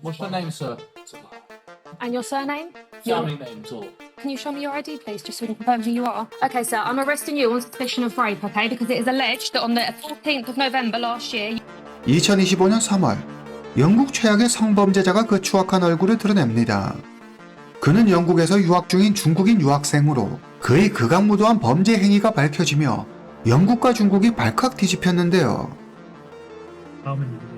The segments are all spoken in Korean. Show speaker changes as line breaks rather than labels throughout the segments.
What's your name, sir?
And your surname?
Family name, too.
Can you show me your ID, please, just so we can confirm who you are? Okay, sir, I'm arresting you on suspicion of rape, okay? Because it is alleged that on the 14th of November last year...
2025년 3월, 영국 최악의 성범죄자가 그 추악한 얼굴을 드러냅니다. 그는 영국에서 유학 중인 중국인 유학생으로 그의 극악무도한 범죄 행위가 밝혀지며 영국과 중국이 발칵 뒤집혔는데요.
다음은 누구예요?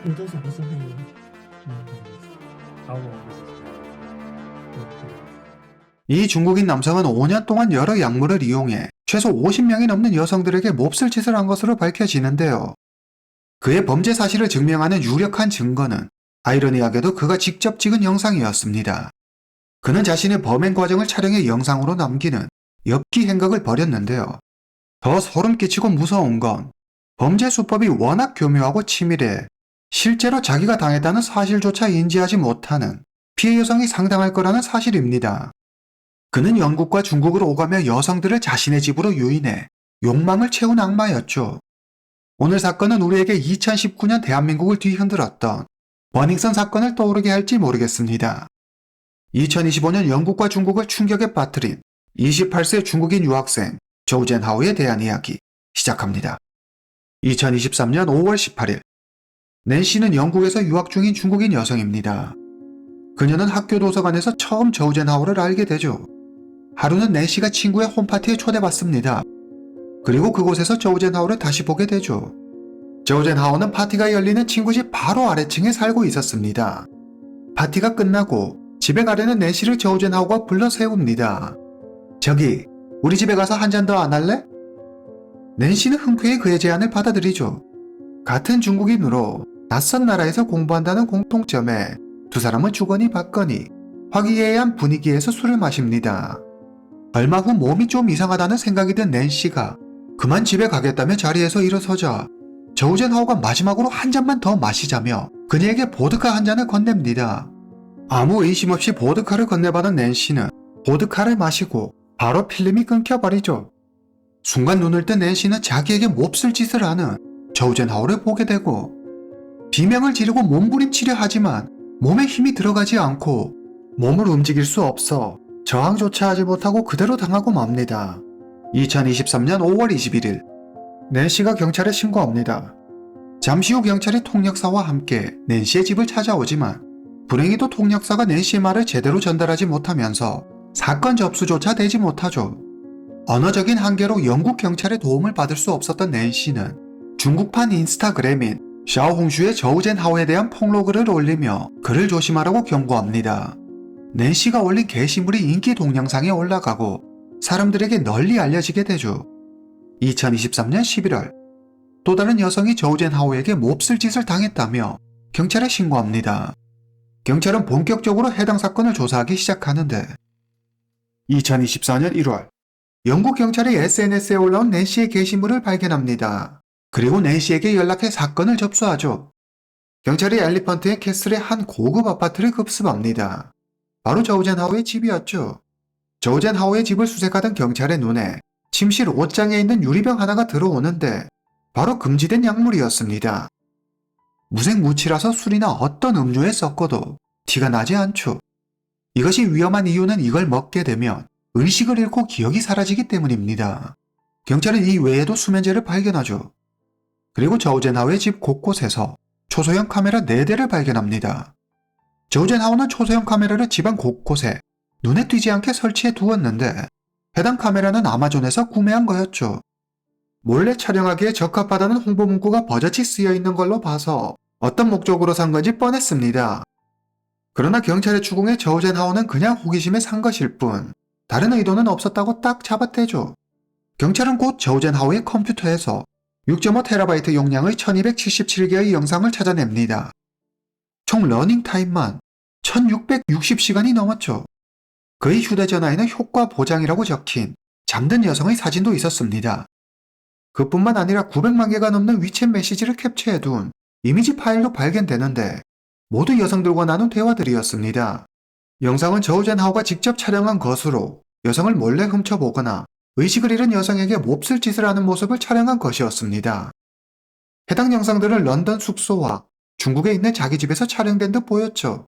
의도서 무슨 회의? 다음은
이 중국인 남성은 5년 동안 여러 약물을 이용해 최소 50명이 넘는 여성들에게 몹쓸 짓을 한 것으로 밝혀지는데요. 그의 범죄 사실을 증명하는 유력한 증거는 아이러니하게도 그가 직접 찍은 영상이었습니다. 그는 자신의 범행 과정을 촬영해 영상으로 남기는 엽기 행각을 벌였는데요. 더 소름 끼치고 무서운 건 범죄 수법이 워낙 교묘하고 치밀해 실제로 자기가 당했다는 사실조차 인지하지 못하는 피해 여성이 상당할 거라는 사실입니다. 그는 영국과 중국을 오가며 여성들을 자신의 집으로 유인해 욕망을 채운 악마였죠. 오늘 사건은 우리에게 2019년 대한민국을 뒤흔들었던 버닝썬 사건을 떠오르게 할지 모르겠습니다. 2025년 영국과 중국을 충격에 빠뜨린 28세 중국인 유학생 조우젠 하오에 대한 이야기 시작합니다. 2023년 5월 18일 낸시는 영국에서 유학 중인 중국인 여성입니다. 그녀는 학교 도서관에서 처음 조우젠 하오를 알게 되죠. 하루는 낸시가 친구의 홈파티에 초대받습니다. 그리고 그곳에서 조우젠 하오를 다시 보게 되죠. 조우젠 하오는 파티가 열리는 친구 집 바로 아래층에 살고 있었습니다. 파티가 끝나고 집에 가려는 낸시를 조우젠 하오가 불러 세웁니다. 저기, 우리 집에 가서 한 잔 더 안 할래? 낸시는 흔쾌히 그의 제안을 받아들이죠. 같은 중국인으로 낯선 나라에서 공부한다는 공통점에 두 사람은 주거니 받거니 화기애애한 분위기에서 술을 마십니다. 얼마 후 몸이 좀 이상하다는 생각이 든 낸시가 그만 집에 가겠다며 자리에서 일어서자 조우젠 하오가 마지막으로 한 잔만 더 마시자며 그녀에게 보드카 한 잔을 건넵니다. 아무 의심 없이 보드카를 건네받은 낸시는 보드카를 마시고 바로 필름이 끊겨버리죠. 순간 눈을 뜬 낸시는 자기에게 몹쓸 짓을 하는 조우젠 하오를 보게 되고 비명을 지르고 몸부림치려 하지만 몸에 힘이 들어가지 않고 몸을 움직일 수 없어 저항조차 하지 못하고 그대로 당하고 맙니다. 2023년 5월 21일 낸시가 경찰에 신고합니다. 잠시 후 경찰이 통역사와 함께 낸시의 집을 찾아오지만 불행히도 통역사가 낸시의 말을 제대로 전달하지 못하면서 사건 접수조차 되지 못하죠. 언어적인 한계로 영국 경찰의 도움을 받을 수 없었던 낸시는 중국판 인스타그램인 샤오홍슈의 조우젠 하오에 대한 폭로글을 올리며 그를 조심하라고 경고합니다. 낸시가 올린 게시물이 인기 동영상에 올라가고 사람들에게 널리 알려지게 되죠. 2023년 11월 또 다른 여성이 조우젠 하오에게 몹쓸 짓을 당했다며 경찰에 신고합니다. 경찰은 본격적으로 해당 사건을 조사하기 시작하는데 2024년 1월 영국 경찰이 SNS에 올라온 낸시의 게시물을 발견합니다. 그리고 낸시에게 연락해 사건을 접수하죠. 경찰이 엘리펀트의 캐슬의 한 고급 아파트를 급습합니다. 바로 조우젠 하오의 집이었죠. 조우젠 하오의 집을 수색하던 경찰의 눈에 침실 옷장에 있는 유리병 하나가 들어오는데 바로 금지된 약물이었습니다. 무색무취라서 술이나 어떤 음료에 섞어도 티가 나지 않죠. 이것이 위험한 이유는 이걸 먹게 되면 의식을 잃고 기억이 사라지기 때문입니다. 경찰은 이 외에도 수면제를 발견하죠. 그리고 조우젠 하오의 집 곳곳에서 초소형 카메라 4대를 발견합니다. 조우젠 하오는 초소형 카메라를 집안 곳곳에 눈에 띄지 않게 설치해 두었는데 해당 카메라는 아마존에서 구매한 거였죠. 몰래 촬영하기에 적합하다는 홍보 문구가 버젓이 쓰여 있는 걸로 봐서 어떤 목적으로 산 건지 뻔했습니다. 그러나 경찰의 추궁에 조우젠 하오는 그냥 호기심에 산 것일 뿐 다른 의도는 없었다고 딱 잡아떼죠. 경찰은 곧 조우젠 하오의 컴퓨터에서 6.5TB 용량의 1277개의 영상을 찾아냅니다. 총 러닝타임만 1660시간이 넘었죠. 그의 휴대전화에는 효과 보장이라고 적힌 잠든 여성의 사진도 있었습니다. 그뿐만 아니라 900만 개가 넘는 위챗 메시지를 캡처해둔 이미지 파일도 발견되는데 모두 여성들과 나눈 대화들이었습니다. 영상은 조우젠 하오가 직접 촬영한 것으로 여성을 몰래 훔쳐보거나 의식을 잃은 여성에게 몹쓸 짓을 하는 모습을 촬영한 것이었습니다. 해당 영상들은 런던 숙소와 중국에 있는 자기 집에서 촬영된 듯 보였죠.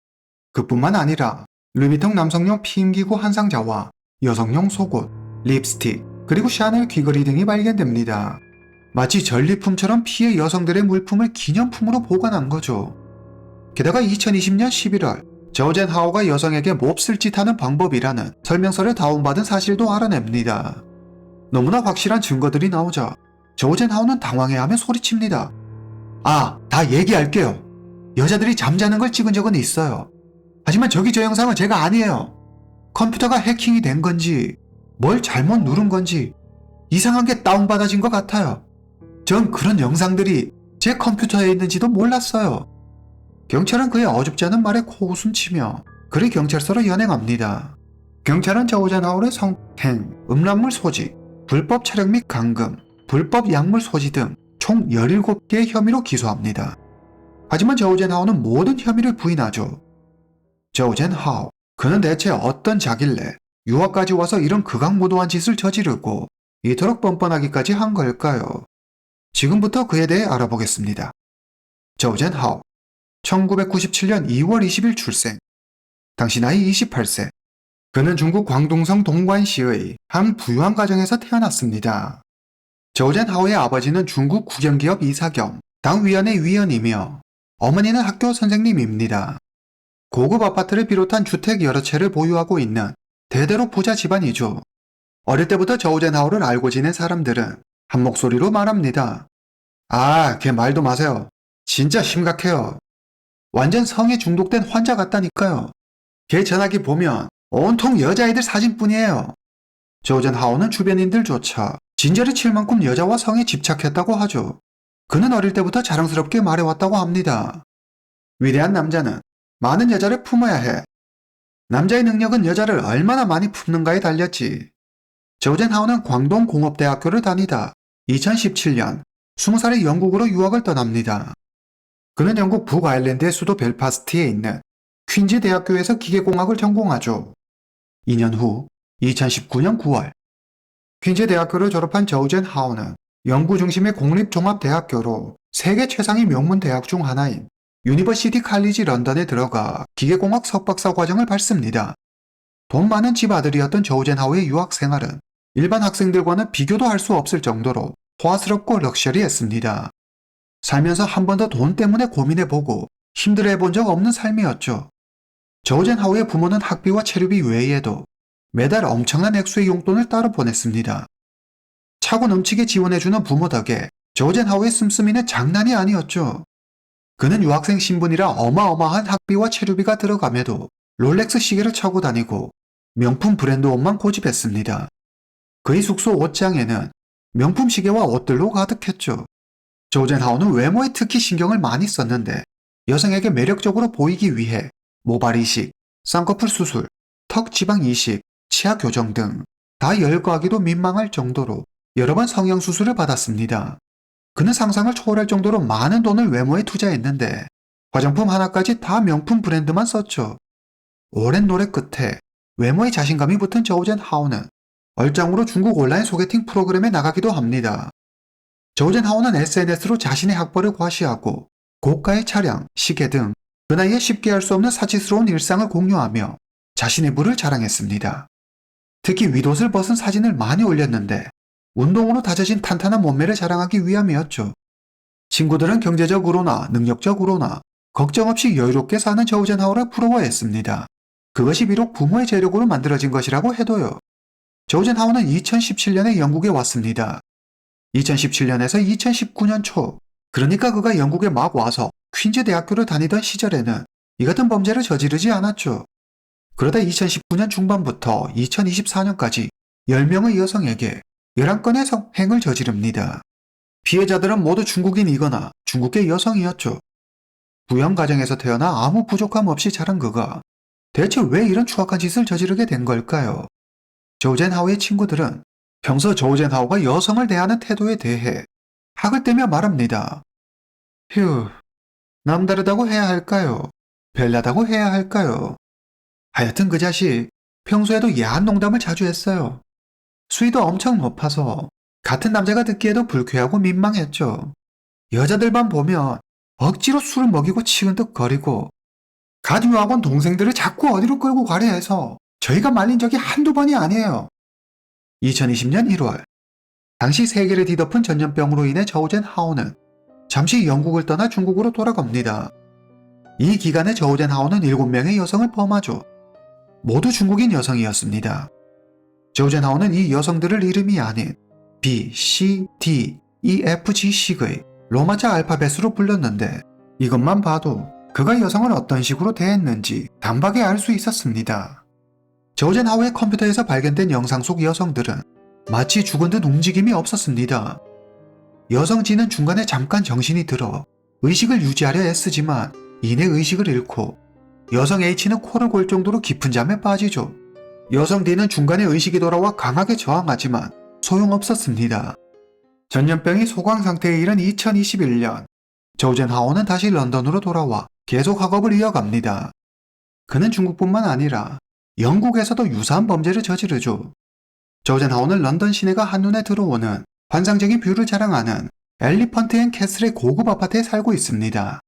그뿐만 아니라 루이비통 남성용 피임기구 한 상자와 여성용 속옷, 립스틱, 그리고 샤넬 귀걸이 등이 발견됩니다. 마치 전리품처럼 피해 여성들의 물품을 기념품으로 보관한 거죠. 게다가 2020년 11월 저우젠 하오가 여성에게 몹쓸 짓 하는 방법이라는 설명서를 다운받은 사실도 알아냅니다. 너무나 확실한 증거들이 나오자 저우젠 하오는 당황해하며 소리칩니다. 아, 다 얘기할게요. 여자들이 잠자는 걸 찍은 적은 있어요. 하지만 저 영상은 제가 아니에요. 컴퓨터가 해킹이 된 건지 뭘 잘못 누른 건지 이상한 게 다운받아진 것 같아요. 전 그런 영상들이 제 컴퓨터에 있는지도 몰랐어요. 경찰은 그의 어줍지 않은 말에 코웃음치며 그를 경찰서로 연행합니다. 경찰은 저우젠 하오를 성행, 음란물 소지, 불법 촬영 및 감금, 불법 약물 소지 등 총 17개의 혐의로 기소합니다. 하지만 저우젠 하오는 모든 혐의를 부인하죠. 저우젠 하오, 그는 대체 어떤 자길래 유학까지 와서 이런 극악무도한 짓을 저지르고 이토록 뻔뻔하기까지 한 걸까요? 지금부터 그에 대해 알아보겠습니다. 저우젠 하오, 1997년 2월 20일 출생. 당시 나이 28세. 그는 중국 광둥성 동관시의 한 부유한 가정에서 태어났습니다. 저우젠 하오의 아버지는 중국 국영기업 이사 겸 당위원회 위원이며 어머니는 학교 선생님입니다. 고급 아파트를 비롯한 주택 여러 채를 보유하고 있는 대대로 부자 집안이죠. 어릴 때부터 저우젠 하오를 알고 지낸 사람들은 한 목소리로 말합니다. 아, 걔 말도 마세요. 진짜 심각해요. 완전 성에 중독된 환자 같다니까요. 걔 전화기 보면 온통 여자애들 사진뿐이에요. 저우젠 하오는 주변인들조차 진저리 칠 만큼 여자와 성에 집착했다고 하죠. 그는 어릴 때부터 자랑스럽게 말해왔다고 합니다. 위대한 남자는 많은 여자를 품어야 해. 남자의 능력은 여자를 얼마나 많이 품는가에 달렸지. 저우젠 하오는 광동공업대학교를 다니다 2017년 20살에 영국으로 유학을 떠납니다. 그는 영국 북아일랜드의 수도 벨파스트에 있는 퀸즈 대학교에서 기계공학을 전공하죠. 2년 후 2019년 9월 퀸즈 대학교를 졸업한 저우젠 하오는 연구 중심의 공립종합대학교로 세계 최상위 명문 대학 중 하나인 유니버시티 칼리지 런던에 들어가 기계공학 석박사 과정을 밟습니다. 돈 많은 집 아들이었던 저우젠 하오의 유학 생활은 일반 학생들과는 비교도 할 수 없을 정도로 호화스럽고 럭셔리했습니다. 살면서 한 번도 돈 때문에 고민해보고 힘들어해본 적 없는 삶이었죠. 저우젠 하오의 부모는 학비와 체류비 외에도 매달 엄청난 액수의 용돈을 따로 보냈습니다. 차고 넘치게 지원해주는 부모 덕에 저우젠 하오의 씀씀이는 장난이 아니었죠. 그는 유학생 신분이라 어마어마한 학비와 체류비가 들어감에도 롤렉스 시계를 차고 다니고 명품 브랜드 옷만 고집했습니다. 그의 숙소 옷장에는 명품 시계와 옷들로 가득했죠. 저우젠 하오는 외모에 특히 신경을 많이 썼는데 여성에게 매력적으로 보이기 위해 모발 이식, 쌍꺼풀 수술, 턱 지방 이식, 치아 교정 등 다 열거하기도 민망할 정도로 여러 번 성형 수술을 받았습니다. 그는 상상을 초월할 정도로 많은 돈을 외모에 투자했는데 화장품 하나까지 다 명품 브랜드만 썼죠. 오랜 노력 끝에 외모에 자신감이 붙은 저우젠 하오는 얼짱으로 중국 온라인 소개팅 프로그램에 나가기도 합니다. 저우젠 하오는 SNS로 자신의 학벌을 과시하고 고가의 차량, 시계 등 그 나이에 쉽게 할 수 없는 사치스러운 일상을 공유하며 자신의 부를 자랑했습니다. 특히 윗옷을 벗은 사진을 많이 올렸는데 운동으로 다져진 탄탄한 몸매를 자랑하기 위함이었죠. 친구들은 경제적으로나 능력적으로나 걱정 없이 여유롭게 사는 저우젠 하오를 부러워했습니다. 그것이 비록 부모의 재력으로 만들어진 것이라고 해도요. 저우젠 하오는 2017년에 영국에 왔습니다. 2017년에서 2019년 초, 그러니까 그가 영국에 막 와서 퀸즈 대학교를 다니던 시절에는 이 같은 범죄를 저지르지 않았죠. 그러다 2019년 중반부터 2024년까지 10명의 여성에게 11건의 성행을 저지릅니다. 피해자들은 모두 중국인이거나 중국계 여성이었죠. 부양 가정에서 태어나 아무 부족함 없이 자란 그가 대체 왜 이런 추악한 짓을 저지르게 된 걸까요? 저우젠 하오의 친구들은 평소 저우젠 하오가 여성을 대하는 태도에 대해 학을 떼며 말합니다. 휴, 남다르다고 해야 할까요? 별나다고 해야 할까요? 하여튼 그 자식 평소에도 야한 농담을 자주 했어요. 수위도 엄청 높아서 같은 남자가 듣기에도 불쾌하고 민망했죠. 여자들만 보면 억지로 술을 먹이고 치근덕거리고 갓 유학원 동생들을 자꾸 어디로 끌고 가려 해서 저희가 말린 적이 한두 번이 아니에요. 2020년 1월 당시 세계를 뒤덮은 전염병으로 인해 저우젠 하오는 잠시 영국을 떠나 중국으로 돌아갑니다. 이 기간에 저우젠 하오는 7명의 여성을 범하죠. 모두 중국인 여성이었습니다. 저우젠 하오는 이 여성들을 이름이 아닌 B, C, D, E, F, G식의 로마자 알파벳으로 불렀는데 이것만 봐도 그가 여성을 어떤 식으로 대했는지 단박에 알 수 있었습니다. 저우젠 하오의 컴퓨터에서 발견된 영상 속 여성들은 마치 죽은 듯 움직임이 없었습니다. 여성 G는 중간에 잠깐 정신이 들어 의식을 유지하려 애쓰지만 이내 의식을 잃고 여성 H는 코를 골 정도로 깊은 잠에 빠지죠. 여성 D는 중간에 의식이 돌아와 강하게 저항하지만 소용없었습니다. 전염병이 소강 상태에 이른 2021년 저우젠 하오는 다시 런던으로 돌아와 계속 학업을 이어갑니다. 그는 중국뿐만 아니라 영국에서도 유사한 범죄를 저지르죠. 저우젠 하오는 런던 시내가 한눈에 들어오는 환상적인 뷰를 자랑하는 엘리펀트 앤 캐슬의 고급 아파트에 살고 있습니다.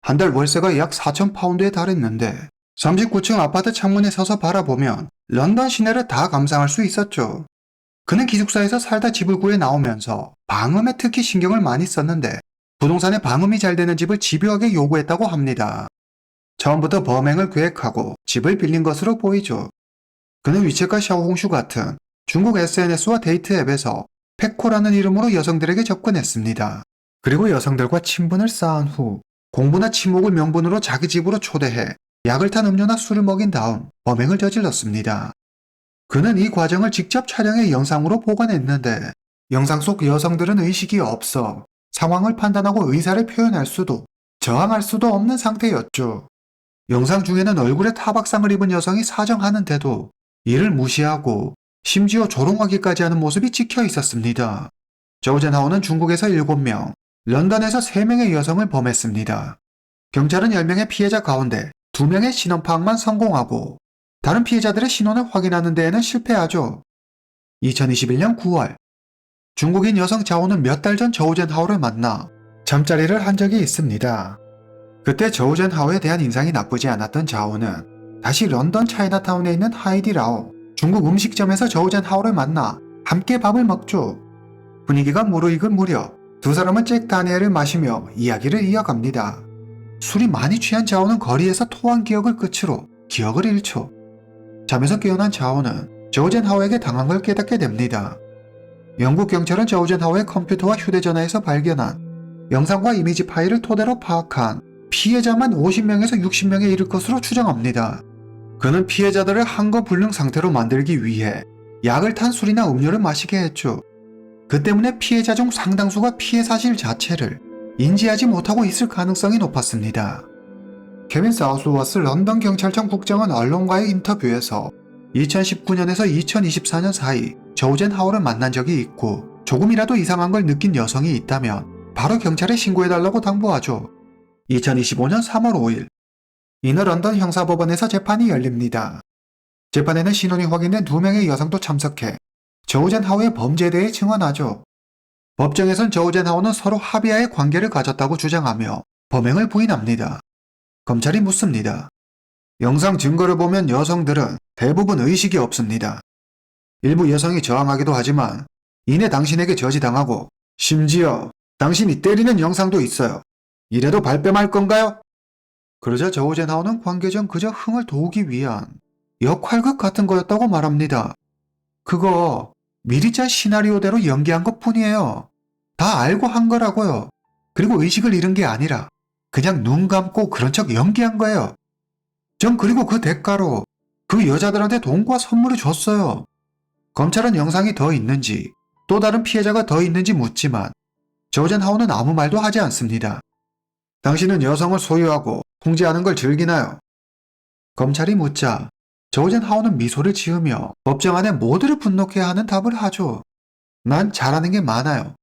한 달 월세가 약 4,000파운드에 달했는데 39층 아파트 창문에 서서 바라보면 런던 시내를 다 감상할 수 있었죠. 그는 기숙사에서 살다 집을 구해 나오면서 방음에 특히 신경을 많이 썼는데 부동산에 방음이 잘 되는 집을 집요하게 요구했다고 합니다. 처음부터 범행을 계획하고 집을 빌린 것으로 보이죠. 그는 위챗과 샤오홍슈 같은 중국 SNS와 데이트 앱에서 페코라는 이름으로 여성들에게 접근했습니다. 그리고 여성들과 친분을 쌓은 후 공부나 친목을 명분으로 자기 집으로 초대해 약을 탄 음료나 술을 먹인 다음 범행을 저질렀습니다. 그는 이 과정을 직접 촬영해 영상으로 보관했는데 영상 속 여성들은 의식이 없어 상황을 판단하고 의사를 표현할 수도 저항할 수도 없는 상태였죠. 영상 중에는 얼굴에 타박상을 입은 여성이 사정하는데도 이를 무시하고 심지어 조롱하기까지 하는 모습이 찍혀 있었습니다. 저우젠 하오는 중국에서 7명, 런던에서 3명의 여성을 범했습니다. 경찰은 10명의 피해자 가운데 2명의 신원 파악만 성공하고 다른 피해자들의 신원을 확인하는 데에는 실패하죠. 2021년 9월 중국인 여성 자오는 몇 달 전 저우젠 하오를 만나 잠자리를 한 적이 있습니다. 그때 저우젠 하오에 대한 인상이 나쁘지 않았던 자오는 다시 런던 차이나타운에 있는 하이디라오 중국 음식점에서 저우젠 하오를 만나 함께 밥을 먹죠. 분위기가 무르익을 무렵 두 사람은 잭 다니엘을 마시며 이야기를 이어갑니다. 술이 많이 취한 자오는 거리에서 토한 기억을 끝으로 기억을 잃죠. 잠에서 깨어난 자오는 저우젠 하오에게 당한 걸 깨닫게 됩니다. 영국 경찰은 저우젠 하오의 컴퓨터와 휴대전화에서 발견한 영상과 이미지 파일을 토대로 파악한 피해자만 50명에서 60명에 이를 것으로 추정합니다. 그는 피해자들을 한거불능 상태로 만들기 위해 약을 탄 술이나 음료를 마시게 했죠. 그 때문에 피해자 중 상당수가 피해 사실 자체를 인지하지 못하고 있을 가능성이 높았습니다. 케빈 사우스워스 런던 경찰청 국장은 언론과의 인터뷰에서 2019년에서 2024년 사이 저우젠 하오를 만난 적이 있고 조금이라도 이상한 걸 느낀 여성이 있다면 바로 경찰에 신고해달라고 당부하죠. 2025년 3월 5일 이너 런던 형사법원에서 재판이 열립니다. 재판에는 신원이 확인된 2명의 여성도 참석해 저우젠 하오의 범죄에 대해 증언하죠. 법정에선 저우젠 하오는 서로 합의하에 관계를 가졌다고 주장하며 범행을 부인합니다. 검찰이 묻습니다. 영상 증거를 보면 여성들은 대부분 의식이 없습니다. 일부 여성이 저항하기도 하지만 이내 당신에게 저지당하고 심지어 당신이 때리는 영상도 있어요. 이래도 발뺌할 건가요? 그러자 저우젠 하오는 관계전 그저 흥을 도우기 위한 역할극 같은 거였다고 말합니다. 그거 미리 짠 시나리오대로 연기한 것 뿐이에요. 다 알고 한 거라고요. 그리고 의식을 잃은 게 아니라 그냥 눈 감고 그런 척 연기한 거예요. 전 그리고 그 대가로 그 여자들한테 돈과 선물을 줬어요. 검찰은 영상이 더 있는지 또 다른 피해자가 더 있는지 묻지만 저우젠 하오는 아무 말도 하지 않습니다. 당신은 여성을 소유하고 통제하는 걸 즐기나요? 검찰이 묻자 저우젠 하오는 미소를 지으며 법정 안에 모두를 분노케 하는 답을 하죠. 난 잘하는 게 많아요.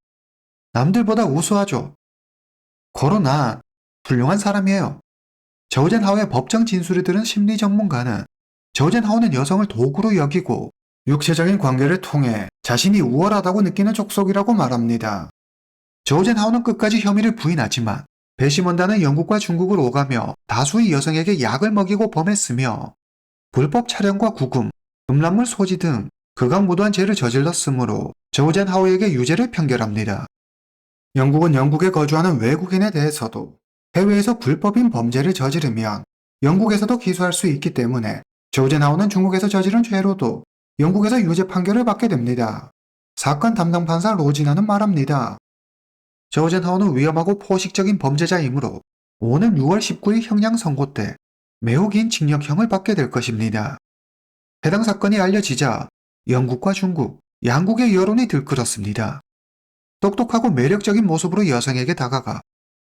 남들보다 우수하죠. 고로 난 훌륭한 사람이에요. 저우젠 하오의 법정 진술을 들은 심리 전문가는 저우젠 하오는 여성을 도구로 여기고 육체적인 관계를 통해 자신이 우월하다고 느끼는 족속이라고 말합니다. 조우젠하오는 끝까지 혐의를 부인하지만 배심원단은 영국과 중국을 오가며 다수의 여성에게 약을 먹이고 범했으며 불법 촬영과 구금, 음란물 소지 등 극악무도한 죄를 저질렀으므로 조우젠하오에게 유죄를 판결합니다. 영국은 영국에 거주하는 외국인에 대해서도 해외에서 불법인 범죄를 저지르면 영국에서도 기소할 수 있기 때문에 조우젠하오는 중국에서 저지른 죄로도 영국에서 유죄 판결을 받게 됩니다. 사건 담당 판사 로지나는 말합니다. 조우젠하오는 위험하고 포식적인 범죄자이므로 오는 6월 19일 형량 선고 때 매우 긴 징역형을 받게 될 것입니다. 해당 사건이 알려지자 영국과 중국, 양국의 여론이 들끓었습니다. 똑똑하고 매력적인 모습으로 여성에게 다가가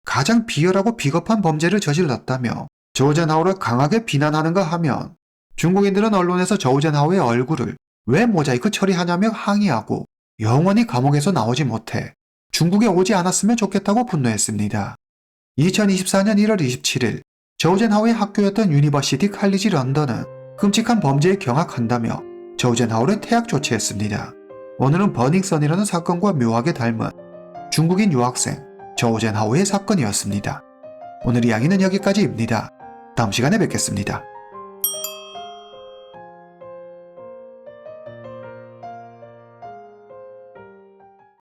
가장 비열하고 비겁한 범죄를 저질렀다며 조우젠하오를 강하게 비난하는가 하면 중국인들은 언론에서 조우젠하오의 얼굴을 왜 모자이크 처리하냐며 항의하고 영원히 감옥에서 나오지 못해 중국에 오지 않았으면 좋겠다고 분노했습니다. 2024년 1월 27일 조우젠하오의 학교였던 유니버시티 칼리지 런던은 끔찍한 범죄에 경악한다며 조우젠하오를 퇴학 조치했습니다. 오늘은 버닝썬이라는 사건과 묘하게 닮은 중국인 유학생 조우젠하오의 사건이었습니다. 오늘 이야기는 여기까지입니다. 다음 시간에 뵙겠습니다.